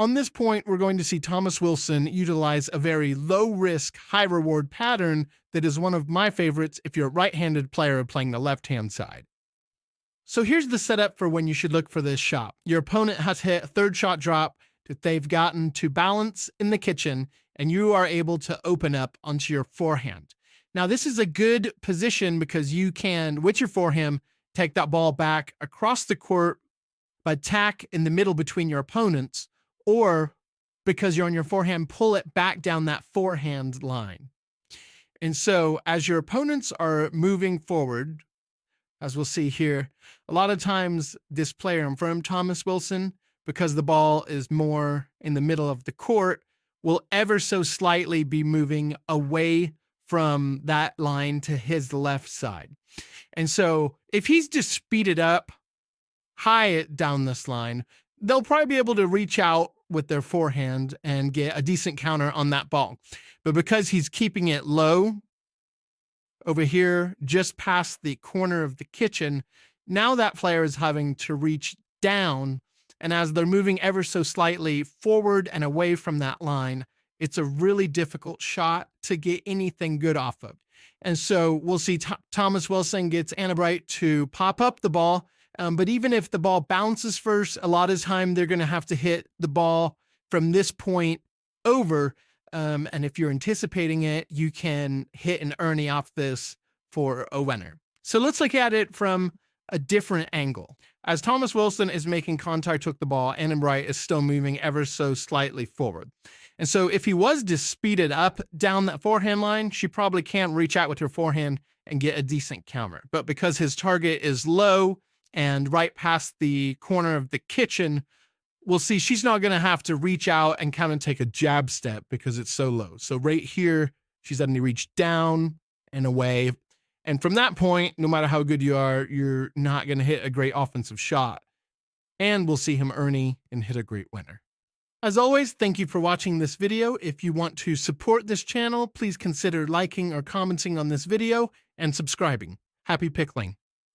On this point, we're going to see Thomas Wilson utilize a very low-risk, high-reward pattern that is one of my favorites if you're a right-handed player playing the left-hand side. So here's the setup for when you should look for this shot. Your opponent has hit a third shot drop that they've gotten to balance in the kitchen, and you are able to open up onto your forehand. Now, this is a good position because you can, with your forehand, take that ball back across the court by tack in the middle between your opponents, or because you're on your forehand, pull it back down that forehand line. And so as your opponents are moving forward, as we'll see here, a lot of times this player in front of Thomas Wilson, because the ball is more in the middle of the court, will ever so slightly be moving away from that line to his left side. And so if he's just speeded up high down this line, they'll probably be able to reach out with their forehand and get a decent counter on that ball. But because he's keeping it low over here, just past the corner of the kitchen, now that player is having to reach down. And as they're moving ever so slightly forward and away from that line, it's a really difficult shot to get anything good off of. And so we'll see Thomas Wilson gets Anna Bright to pop up the ball. But even if the ball bounces first, a lot of time they're going to have to hit the ball from this point over. And if you're anticipating it, you can hit an Ernie off this for a winner. So let's look at it from a different angle. As Thomas Wilson is making contact with the ball, Anna Bright is still moving ever so slightly forward. And so if he was to speed it up down that forehand line, she probably can't reach out with her forehand and get a decent counter. But because his target is low and right past the corner of the kitchen, we'll see she's not going to have to reach out and kind of take a jab step because it's so low. So right here, she's having to reach down and away. And from that point, no matter how good you are, you're not going to hit a great offensive shot. And we'll see him Ernie and hit a great winner. As always, thank you for watching this video. If you want to support this channel, please consider liking or commenting on this video and subscribing. Happy pickling.